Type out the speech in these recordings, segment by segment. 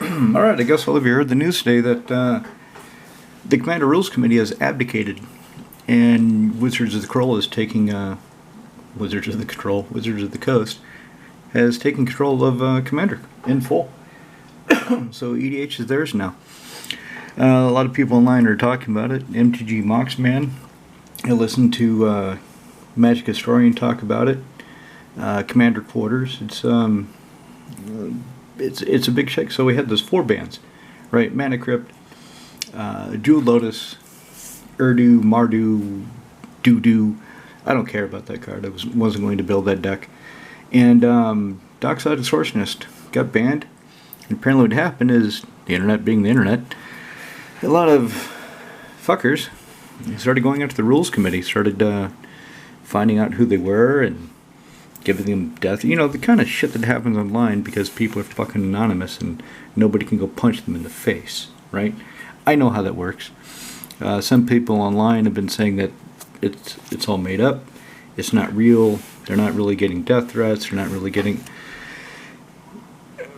Alright, I guess all of you heard the news today that the Commander Rules Committee has abdicated, and Wizards of the Control is taking Wizards of the Coast has taken control of Commander in full. So EDH is theirs now. A lot of people online are talking about it. MTG Moxman, I listened to Magic Historian talk about it. Commander Quarters. It's a big shake. So we had those 4 bans, right? Mana Crypt, Jeweled Lotus, Urdu, Mardu, Doo. I don't care about that card. I wasn't going to build that deck. And Dockside Extortionist got banned. And apparently what happened is, the internet being the internet, a lot of fuckers started going into the rules committee, started finding out who they were and giving them death. You know, the kind of shit that happens online because people are fucking anonymous and nobody can go punch them in the face, right? I know how that works. Some people online have been saying that it's all made up. It's not real. They're not really getting death threats. They're not really getting...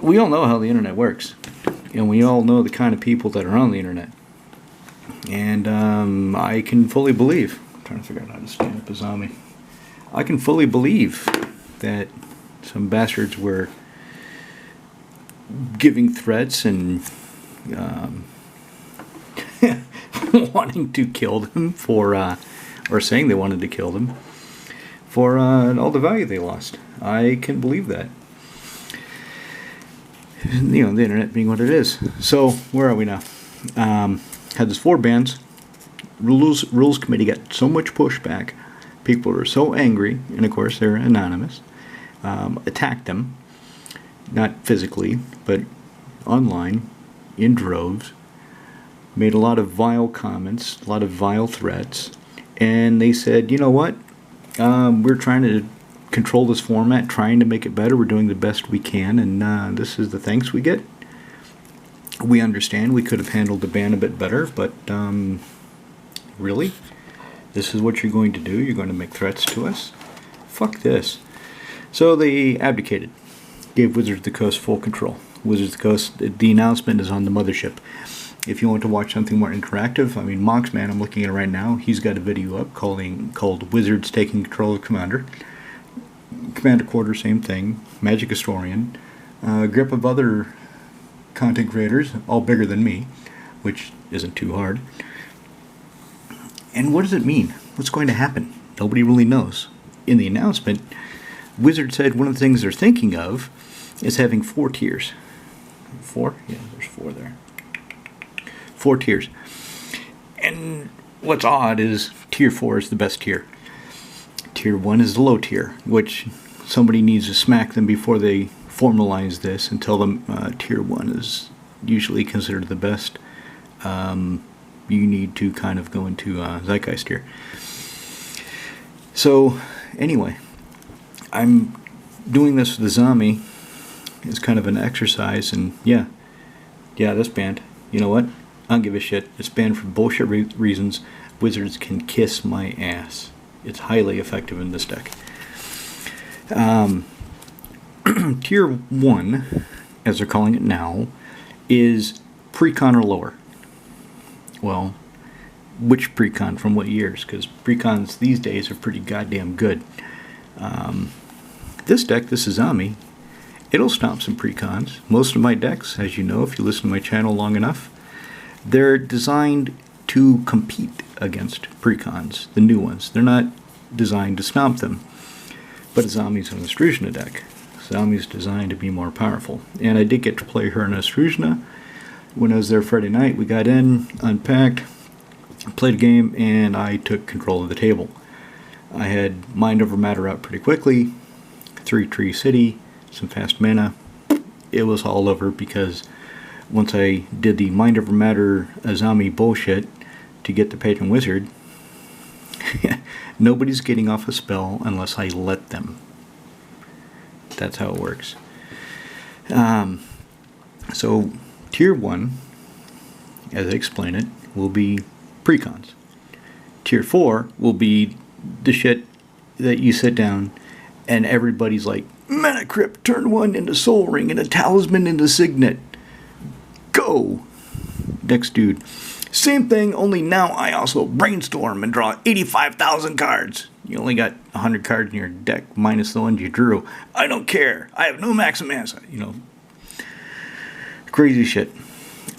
We all know how the internet works. And we all know the kind of people that are on the internet. And I can fully believe... I'm trying to figure out how to stand up a zombie. I can fully believe that some bastards were giving threats and wanting to kill them for, or saying they wanted to kill them for all the value they lost. I can believe that. You know, the internet being what it is. So, where are we now? Had those 4 bans. Rules Committee got so much pushback. People were so angry, and of course they're anonymous, attacked them, not physically, but online, in droves, made a lot of vile comments, a lot of vile threats, and they said, you know what, we're trying to control this format, trying to make it better, we're doing the best we can, and this is the thanks we get. We understand we could have handled the ban a bit better, but really? This is what you're going to do? You're going to make threats to us? Fuck this. So they abdicated. Gave Wizards of the Coast full control. Wizards of the Coast, the announcement is on the mothership. If you want to watch something more interactive, I mean, Moxman, I'm looking at it right now, he's got a video up called Wizards Taking Control of Commander. Commander Quarter, same thing. Magic Historian. A grip of other content creators, all bigger than me, which isn't too hard. And what does it mean? What's going to happen? Nobody really knows. In the announcement, Wizard said one of the things they're thinking of is having 4 tiers. 4? Yeah, there's 4 there. 4 tiers. And what's odd is tier 4 is the best tier. Tier 1 is the low tier, which somebody needs to smack them before they formalize this and tell them tier 1 is usually considered the best. You need to kind of go into Zeitgeist here. So, anyway, I'm doing this with the zombie as kind of an exercise, and yeah, that's banned. You know what? I don't give a shit. It's banned for bullshit reasons. Wizards can kiss my ass. It's highly effective in this deck. Tier 1, as they're calling it now, is Precon or lower. Well, which precon from what years? Because precons these days are pretty goddamn good. This deck, this Izami, it'll stomp some precons. Most of my decks, as you know, if you listen to my channel long enough, they're designed to compete against precons, the new ones. They're not designed to stomp them. But Izami's an Astruzhna deck. Izami's designed to be more powerful. And I did get to play her in Astruzhna. When I was there Friday night, we got in, unpacked, played a game, and I took control of the table. I had Mind Over Matter out pretty quickly, 3-tree city, some fast mana. It was all over because once I did the Mind Over Matter Izami bullshit to get the Patron Wizard, nobody's getting off a spell unless I let them. That's how it works. So, Tier 1, as I explain it, will be precons. Tier 4 will be the shit that you sit down and everybody's like, Mana Crypt, turn 1 into Soul Ring and a Talisman into Signet. Go! Next dude. Same thing, only now I also brainstorm and draw 85,000 cards. You only got 100 cards in your deck, minus the ones you drew. I don't care. I have no Maximanza. Crazy shit.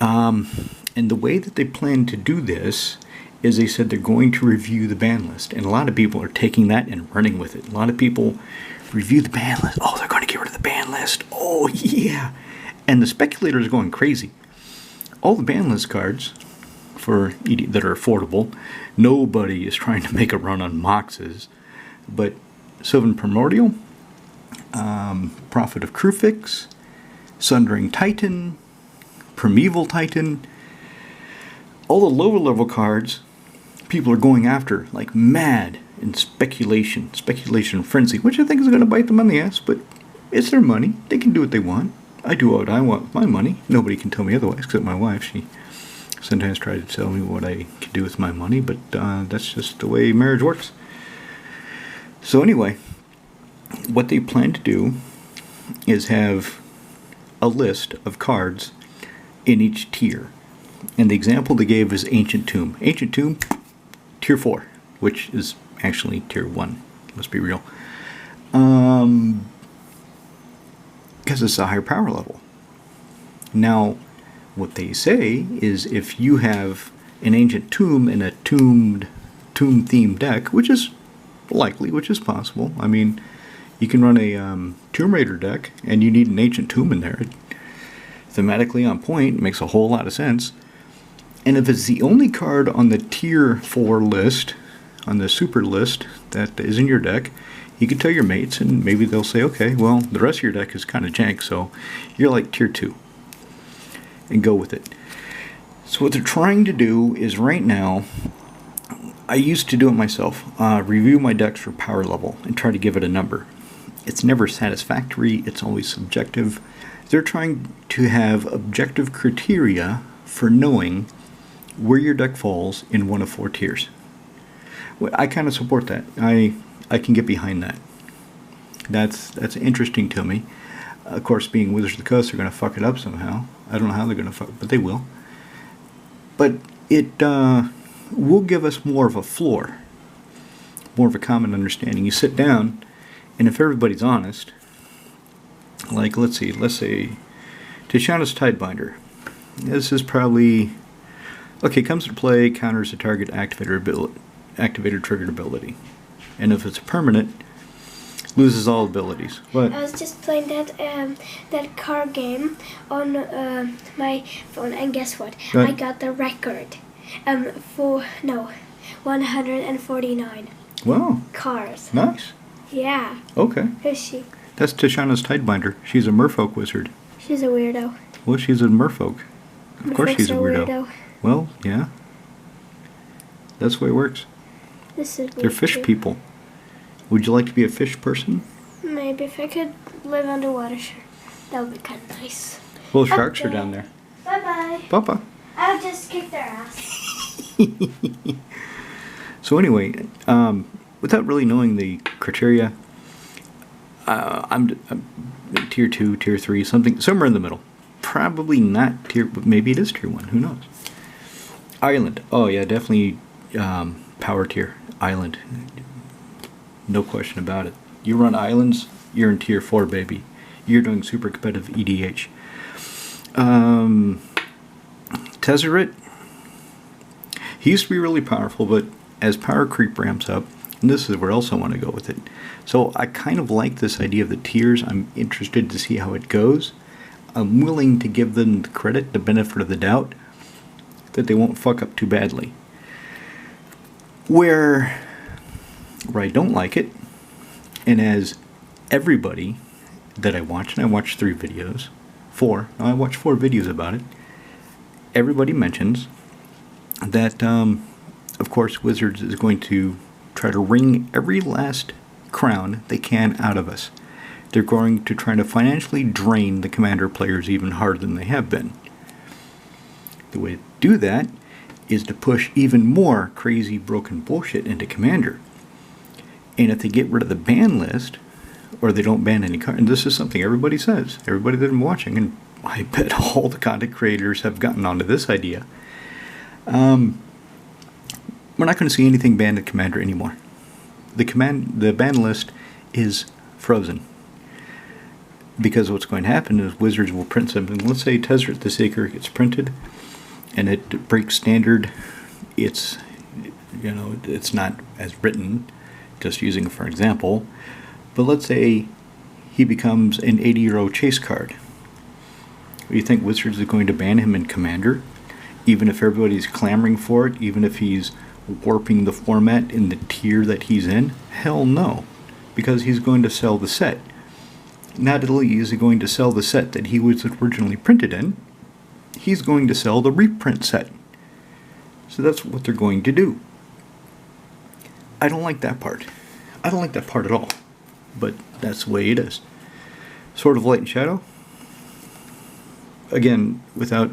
And the way that they plan to do this is they said they're going to review the ban list. And a lot of people are taking that and running with it. A lot of people review the ban list. Oh, they're going to get rid of the ban list. Oh, yeah. And the speculators are going crazy. All the ban list cards that are affordable, nobody is trying to make a run on Moxes. But Sylvan Primordial, Prophet of Kruphix, Sundering Titan, Primeval Titan, all the lower level cards people are going after like mad in speculation frenzy, which I think is going to bite them on the ass, but it's their money. They can do what they want. I do what I want with my money. Nobody can tell me otherwise except my wife. She sometimes tries to tell me what I can do with my money, but that's just the way marriage works. So anyway, what they plan to do is have a list of cards in each tier. And the example they gave is Ancient Tomb. Ancient Tomb, tier 4, which is actually tier 1. Let's be real. Because it's a higher power level. Now, what they say is if you have an Ancient Tomb in a tomb-themed deck, which is likely, which is possible. I mean, you can run a Tomb Raider deck, and you need an Ancient Tomb in there. Thematically on point, makes a whole lot of sense. And if it's the only card on the tier 4 list, on the super list that is in your deck, you can tell your mates and maybe they'll say, okay, well, the rest of your deck is kind of jank, so you're like tier 2. And go with it. So what they're trying to do is right now, I used to do it myself, review my decks for power level and try to give it a number. It's never satisfactory, it's always subjective. They're trying to have objective criteria for knowing where your deck falls in one of 4 tiers. I kind of support that. I can get behind that. That's interesting to me. Of course, being Wizards of the Coast, they're going to fuck it up somehow. I don't know how they're going to fuck it, but they will. But it will give us more of a floor, more of a common understanding. You sit down, and if everybody's honest, like let's say Tishana's Tidebinder. This is probably okay. Comes to play, counters a target activator triggered ability, and if it's a permanent, loses all abilities. What? I was just playing that card game on my phone, and guess what? I got the record. 149. Wow. Cards. Nice. Yeah. Okay. Who's she? That's Tishana's Tidebinder. She's a merfolk wizard. She's a weirdo. Well, she's a merfolk. Of course she's a weirdo. Well, yeah. That's the way it works. This is weird. They're fish people. Would you like to be a fish person? Maybe if I could live underwater, sure. That would be kind of nice. Well, sharks are down there. Bye-bye. Bye-bye. I'll just kick their ass. So anyway, without really knowing the criteria, I'm tier 2, tier 3, somewhere in the middle. Probably not tier, but maybe it is tier 1. Who knows? Island. Oh yeah, definitely power tier. Island. No question about it. You run islands, you're in tier 4, baby. You're doing super competitive EDH. Tezzeret. He used to be really powerful, but as power creep ramps up, and this is where else I want to go with it. So I kind of like this idea of the tiers. I'm interested to see how it goes. I'm willing to give them the credit, the benefit of the doubt, that they won't fuck up too badly. Where I don't like it, and as everybody that I watch, and I watched 3 videos, 4, no, I watched 4 videos about it, everybody mentions that, of course, Wizards is going to try to wring every last crown they can out of us. They're going to try to financially drain the Commander players even harder than they have been. The way to do that is to push even more crazy broken bullshit into Commander. And if they get rid of the ban list, or they don't ban any cards, and this is something everybody says, everybody that I'm watching, and I bet all the content creators have gotten onto this idea. We're not going to see anything banned in Commander anymore. The ban list is frozen. Because what's going to happen is Wizards will print something. Let's say Tezzeret the Seeker gets printed, and it breaks standard. It's not as written, just using it for example. But let's say he becomes an 80-year-old chase card. You think Wizards is going to ban him in Commander? Even if everybody's clamoring for it, even if he's warping the format in the tier that he's in? Hell no. Because he's going to sell the set. Not only is he going to sell the set that he was originally printed in, he's going to sell the reprint set. So that's what they're going to do. I don't like that part. I don't like that part at all. But that's the way it is. Sword of Light and Shadow. Again, let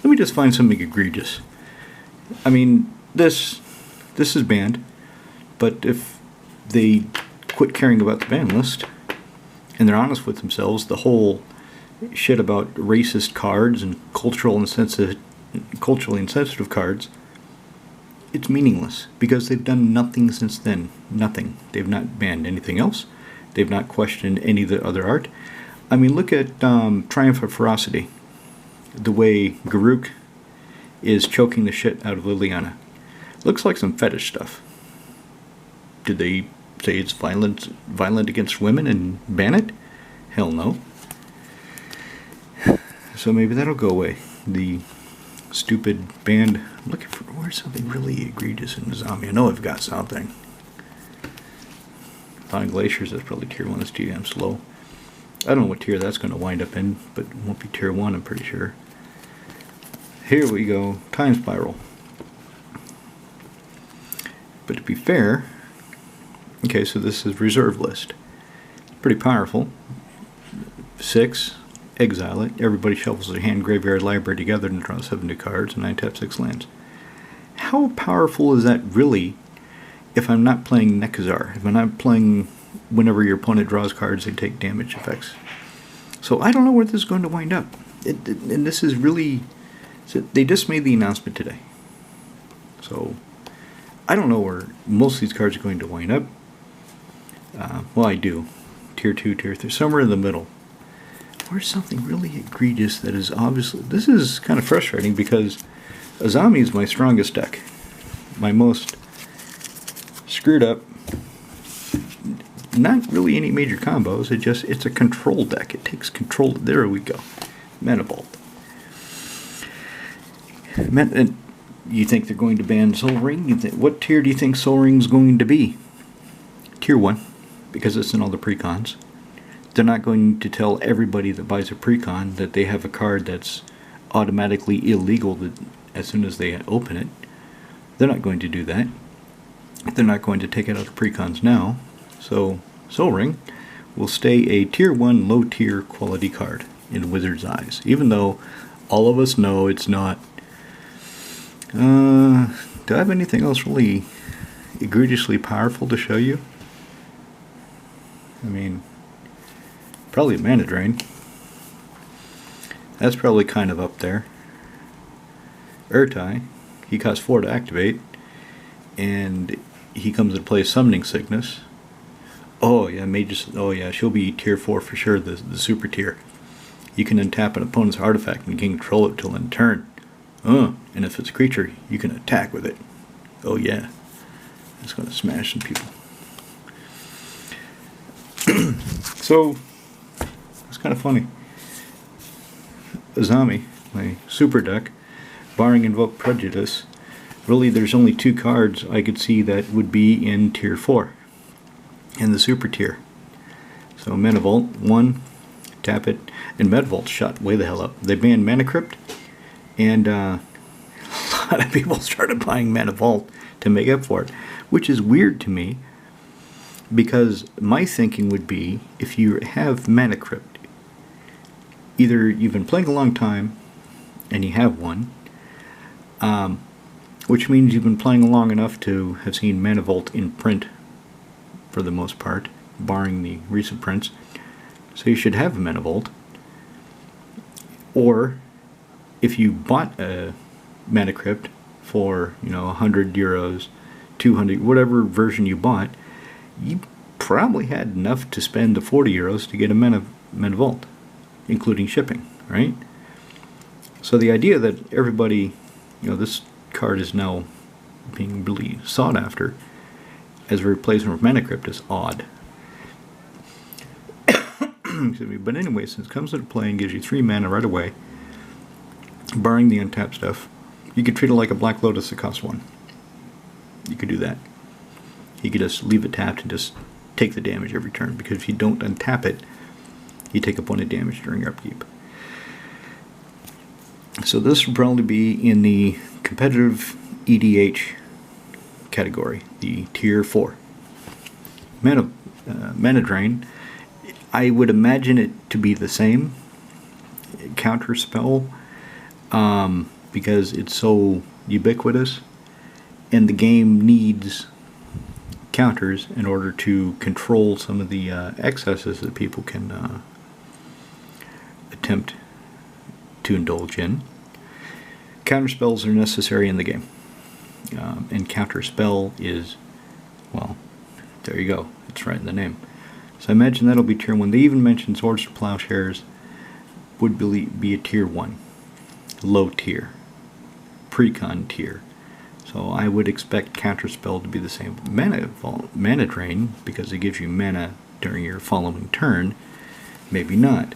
me just find something egregious. I mean, this is banned, but if they quit caring about the ban list, and they're honest with themselves, the whole shit about racist cards and culturally insensitive cards, it's meaningless, because they've done nothing since then. Nothing. They've not banned anything else. They've not questioned any of the other art. I mean, look at Triumph of Ferocity. The way Garruk is choking the shit out of Liliana. Looks like some fetish stuff. Did they say it's violent against women and ban it? Hell no. So maybe that'll go away. The stupid banned. I'm looking for where's something really egregious in Azami. I know I've got something. Thawing Glaciers, that's probably tier 1. That's GM slow. I don't know what tier that's going to wind up in, but it won't be tier 1, I'm pretty sure. Here we go. Time Spiral. But to be fair, okay, so this is reserve list. Pretty powerful. 6, exile it. Everybody shuffles their hand, graveyard, library together and draws 7 new cards and 9 tap 6 lands. How powerful is that really if I'm not playing Nekazar? If I'm not playing whenever your opponent draws cards, they take damage effects. So I don't know where this is going to wind up. And this is really... So they just made the announcement today. So I don't know where most of these cards are going to wind up. Well, I do. Tier 2, Tier 3, somewhere in the middle. Where's something really egregious that is obviously... This is kind of frustrating because Azami is my strongest deck. My most screwed up. Not really any major combos. It's a control deck. It takes control. There we go. Mana Vault. You think they're going to ban Sol Ring? What tier do you think Sol Ring's going to be? Tier 1, because it's in all the precons. They're not going to tell everybody that buys a precon that they have a card that's automatically illegal as soon as they open it. They're not going to do that. They're not going to take it out of precons now. So Sol Ring will stay a tier 1 low tier quality card in Wizards' eyes, even though all of us know it's not. Do I have anything else really egregiously powerful to show you? I mean, probably a Mana Drain. That's probably kind of up there. Urtai, he costs 4 to activate, and he comes into play Summoning Sickness. Oh yeah, Mages. Oh yeah, she'll be tier 4 for sure. The super tier. You can untap an opponent's artifact and gain control of it till end turn. And if it's a creature, you can attack with it. Oh yeah, it's going to smash some people. So it's kind of funny. Azami, my super deck, barring Invoke Prejudice, really there's only 2 cards I could see that would be in tier 4, in the super tier. So Mana Vault, 1, tap it, and Mana Vault shot way the hell up. They banned Mana Crypt, and a lot of people started buying Mana Vault to make up for it, which is weird to me, because my thinking would be, if you have Mana Crypt, either you've been playing a long time and you have one, which means you've been playing long enough to have seen Mana Vault in print for the most part, barring the recent prints, so you should have a Mana Vault. Or if you bought a Mana Crypt for, 100 euros, 200, whatever version you bought, you probably had enough to spend the 40 euros to get a Mana Vault, including shipping, right? So the idea that everybody, this card is now being really sought after as a replacement for Mana Crypt is odd. Excuse me. But anyway, since it comes into play and gives you 3 mana right away, barring the untapped stuff, you could treat it like a Black Lotus that costs 1. You could do that. You could just leave it tapped and just take the damage every turn, because if you don't untap it, you take up 1 of damage during your upkeep. So this would probably be in the competitive EDH category, the tier 4. Mana Drain, I would imagine it to be the same counter spell, because it's so ubiquitous, and the game needs counters in order to control some of the excesses that people can attempt to indulge in. Counter spells are necessary in the game, and counter spell is, well, there you go, it's right in the name. So I imagine that'll be tier 1. They even mentioned Swords to Plowshares would be a tier 1, low tier, precon tier. So I would expect Counterspell to be the same. Mana Drain, because it gives you mana during your following turn, maybe not.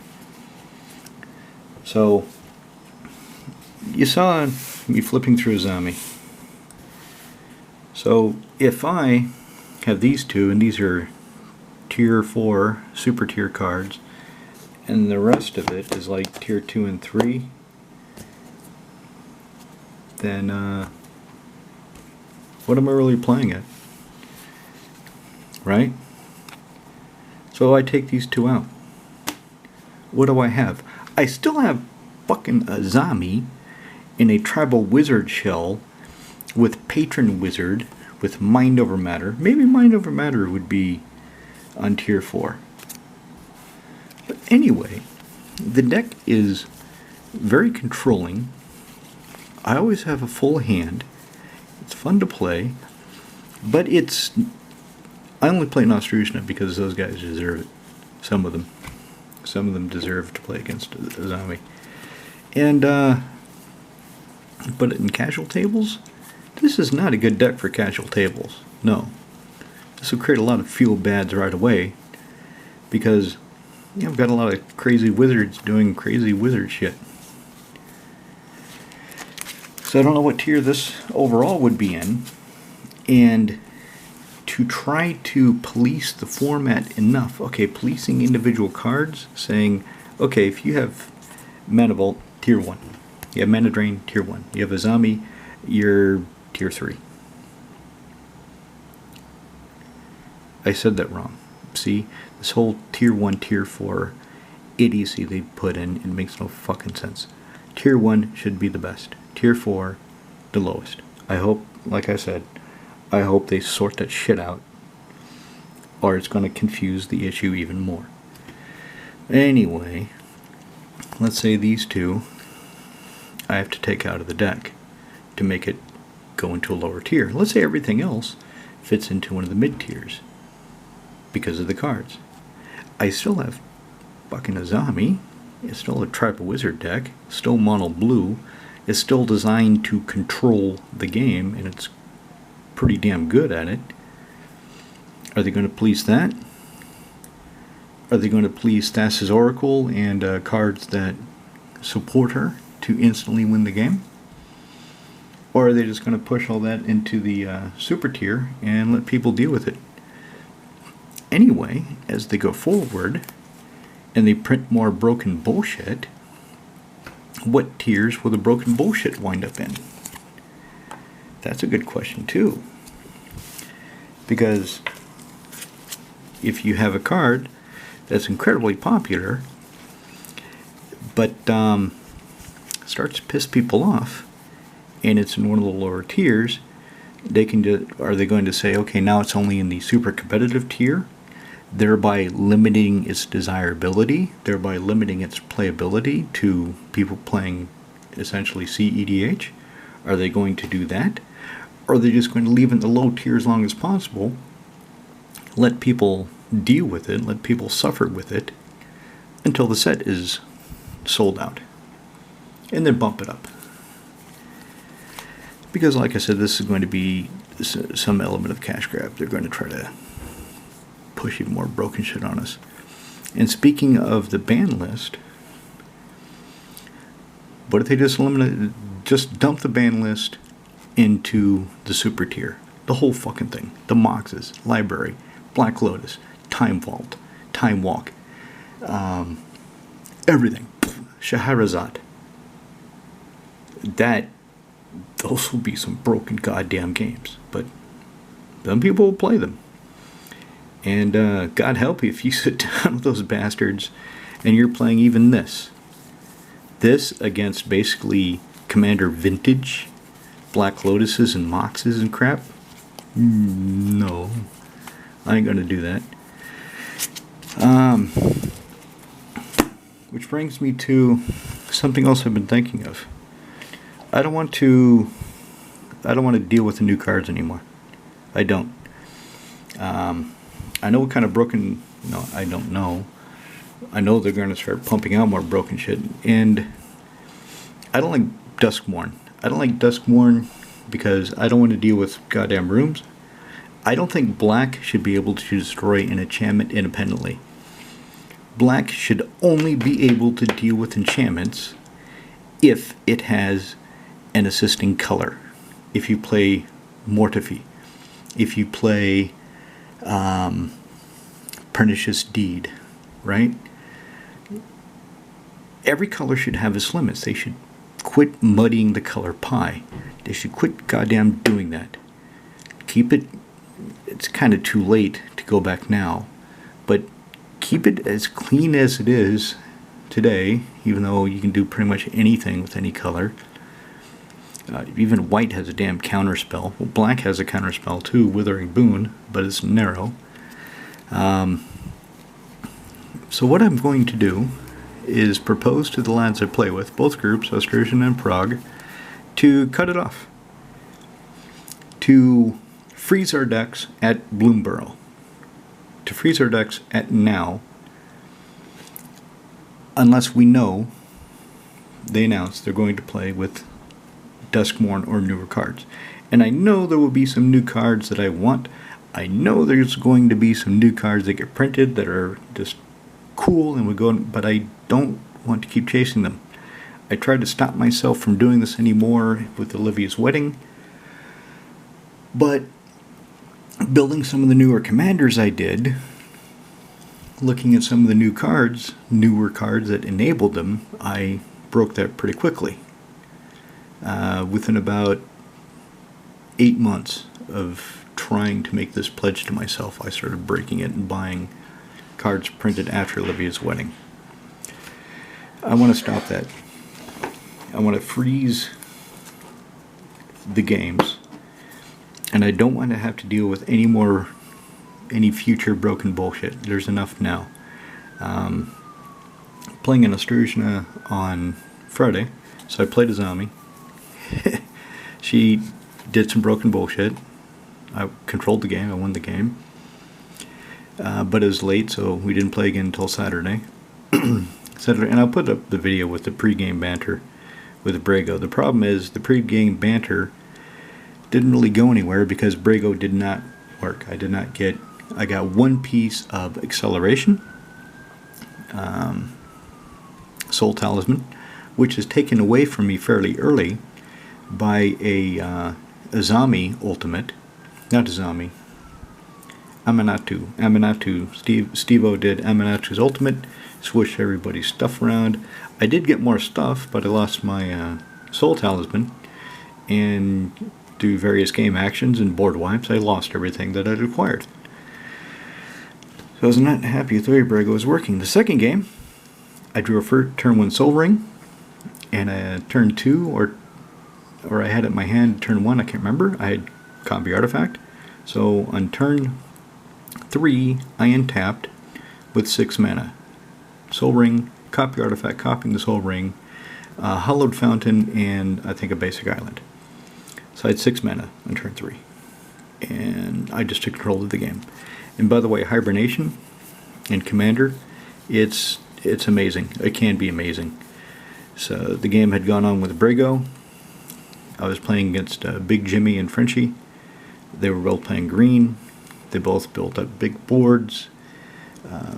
So you saw me flipping through Azami. So if I have these two, and these are tier 4 super tier cards, and the rest of it is like tier 2 and 3, then what am I really playing at? Right? So I take these two out. What do I have? I still have fucking Azami in a tribal wizard shell with patron wizard with mind over matter. Maybe mind over matter would be on tier 4. But anyway, the deck is very controlling. I always have a full hand. It's fun to play, but I only play Nostruzna because those guys deserve it. Some of them deserve to play against Azami. And but in casual tables, this is not a good deck for casual tables. No. This will create a lot of fuel bads right away, because I've got a lot of crazy wizards doing crazy wizard shit. So I don't know what tier this overall would be in, and to try to police the format enough, okay, policing individual cards, saying, okay, if you have Mana Vault, tier 1, you have Mana Drain, tier 1, you have Azami, you're tier 3. I said that wrong. See, this whole tier 1, tier 4 idiocy they put in, it makes no fucking sense. Tier 1 should be the best. Tier 4, the lowest. I hope, like I said, I hope they sort that shit out, or it's going to confuse the issue even more. Anyway, let's say these two I have to take out of the deck to make it go into a lower tier. Let's say everything else fits into one of the mid tiers because of the cards. I still have fucking Azami. It's still a tribal wizard deck, still mono blue. It's still designed to control the game, and it's pretty damn good at it. Are they going to police that? Are they going to police Thassa's Oracle and cards that support her to instantly win the game? Or are they just going to push all that into the super tier and let people deal with it? Anyway, as they go forward and they print more broken bullshit, what tiers will the broken bullshit wind up in? That's a good question too. Because if you have a card that's incredibly popular, but starts to piss people off, and it's in one of the lower tiers, are they going to say, okay, now it's only in the super competitive tier? thereby limiting its desirability, thereby limiting its playability to people playing essentially CEDH? Are they going to do that? Or are they just going to leave it in the low tier as long as possible, let people deal with it, let people suffer with it until the set is sold out, and then bump it up? Because like I said, this is going to be some element of cash grab. They're going to try to push even more broken shit on us. And speaking of the ban list, what if they just dump the ban list into the super tier? The whole fucking thing. The Moxes, Library, Black Lotus, Time Vault, Time Walk, everything. Scheherazade. Those will be some broken goddamn games. But some people will play them. And God help you if you sit down with those bastards and you're playing even this. This against basically Commander Vintage, Black Lotuses and Moxes and crap. No. I ain't gonna do that. Which brings me to something else I've been thinking of. I don't want to deal with the new cards anymore. I don't. I know what kind of broken... No, I don't know. I know they're going to start pumping out more broken shit. And I don't like Duskmourn. I don't like Duskmourn because I don't want to deal with goddamn rooms. I don't think Black should be able to destroy an enchantment independently. Black should only be able to deal with enchantments if it has an assisting color. If you play Mortifi, if you play Pernicious Deed, right? Every color should have its limits. They should quit muddying the color pie. They should quit goddamn doing that. Keep it... It's kind of too late to go back now, but keep it as clean as it is today, even though you can do pretty much anything with any color. Even white has a damn counterspell. Well, black has a counterspell too, Withering Boon, but it's narrow. So what I'm going to do is propose to the lads I play with, both groups, Austrasian and Prague, to cut it off. To freeze our decks at Bloomborough. To freeze our decks at now, unless we know they announce they're going to play with Duskmourn or newer cards. And I know there will be some new cards that I want. I know there's going to be some new cards that get printed that are just cool and would go, but I don't want to keep chasing them. I tried to stop myself from doing this anymore with Olivia's wedding, but building some of the newer commanders I did, looking at some of the new cards, newer cards that enabled them, I broke that pretty quickly. Within about 8 months of trying to make this pledge to myself, I started breaking it and buying cards printed after Olivia's wedding. I want to stop that. I want to freeze the games, and I don't want to have to deal with any future broken bullshit. There's enough now. Playing in Austrasia on Friday, so I played Azami. She did some broken bullshit. I controlled the game, I won the game. But it was late, so we didn't play again until Saturday. And I'll put up the video with the pre-game banter with Brago. The problem is the pre-game banter didn't really go anywhere because Brago did not work. I got one piece of acceleration, Soul Talisman, which is taken away from me fairly early by a Azami ultimate. Not Azami. Aminatou. Steve-O did Aminatu's ultimate, swished everybody's stuff around. I did get more stuff, but I lost my Soul Talisman, and through various game actions and board wipes, I lost everything that I'd acquired. So I was not happy with the way Brago was working. The second game, I drew a turn 1 Soul Ring, and turn 2, or I had it in my hand turn 1, I can't remember. I had Copy Artifact. So on turn 3, I untapped with 6 mana. Soul Ring, copy artifact, copying the Soul Ring, Hallowed Fountain, and I think a basic island. So I had 6 mana on turn 3. And I just took control of the game. And by the way, Hibernation and Commander, it's amazing. It can be amazing. So the game had gone on with Brago. I was playing against Big Jimmy and Frenchie. They were both playing green. They both built up big boards.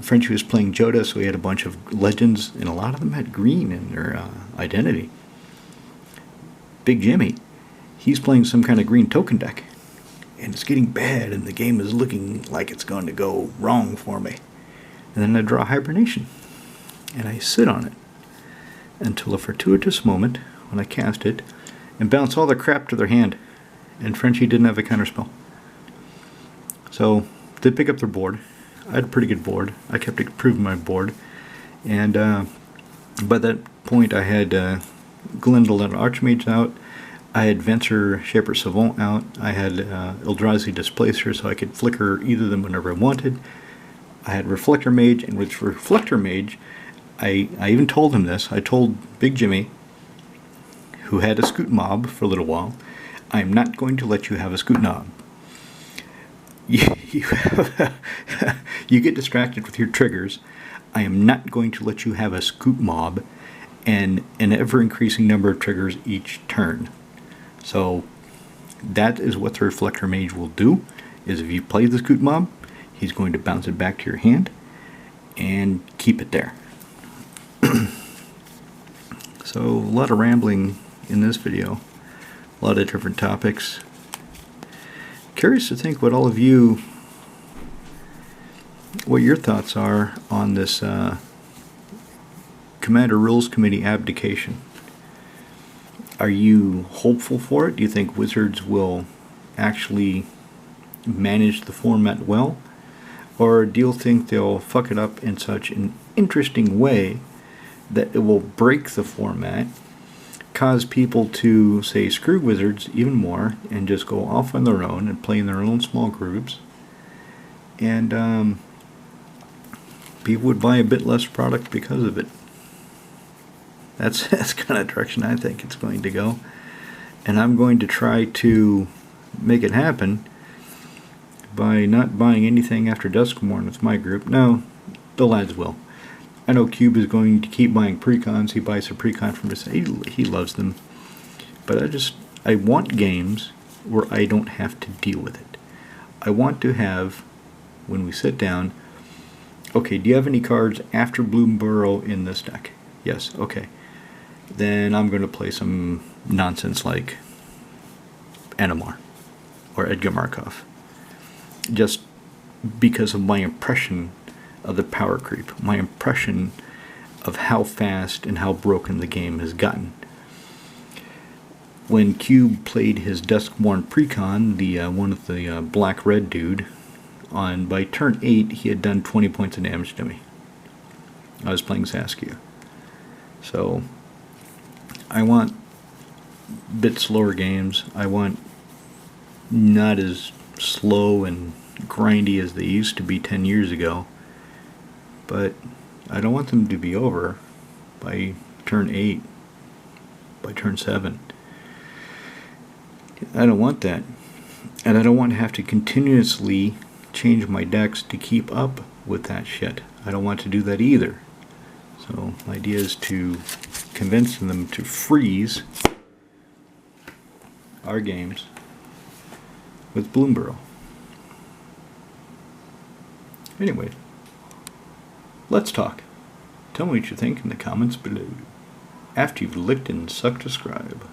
Frenchie was playing Joda, so he had a bunch of legends, and a lot of them had green in their identity. Big Jimmy, he's playing some kind of green token deck, and it's getting bad, and the game is looking like it's going to go wrong for me. And then I draw Hibernation, and I sit on it until a fortuitous moment when I cast it and bounce all the crap to their hand, and Frenchie didn't have a counterspell. So they pick up their board. I had a pretty good board. I kept improving my board, and by that point I had Glendolin Archmage out. I had Venser Shaper Savant out. I had Eldrazi Displacer, so I could flicker either of them whenever I wanted. I had Reflector Mage, and with Reflector Mage, I even told him this. I told Big Jimmy, who had a Scoot Mob for a little while, I'm not going to let you have a Scoot Mob. You get distracted with your triggers. I am not going to let you have a Scoot Mob and an ever-increasing number of triggers each turn. So that is what the Reflector Mage will do, is if you play the Scoot Mob, he's going to bounce it back to your hand and keep it there. So a lot of rambling in this video, a lot of different topics. Curious to think what all of you, what your thoughts are on this Commander Rules Committee abdication. Are you hopeful for it? Do you think Wizards will actually manage the format well? Or do you think they'll fuck it up in such an interesting way that it will break the format, cause people to say screw Wizards even more and just go off on their own and play in their own small groups, and people would buy a bit less product because of it? That's kind of the direction I think it's going to go, and I'm going to try to make it happen by not buying anything after Duskmourn with my group. No, the lads will. I know Cube is going to keep buying precons. He buys a precon from us. He loves them. But I want games where I don't have to deal with it. I want to have, when we sit down, okay, do you have any cards after Bloomburrow in this deck? Yes, okay. Then I'm going to play some nonsense like Animar or Edgar Markov. Just because of my impression of the power creep, my impression of how fast and how broken the game has gotten. When Cube played his Duskmourn precon, the one of the black-red dude, by turn 8 he had done 20 points of damage to me. I was playing Saskia. So I want a bit slower games. I want not as slow and grindy as they used to be 10 years ago. But I don't want them to be over by turn 8, by turn 7. I don't want that. And I don't want to have to continuously change my decks to keep up with that shit. I don't want to do that either. So my idea is to convince them to freeze our games with Bloomburrow. Anyway, let's talk. Tell me what you think in the comments below, after you've licked and sucked subscribe.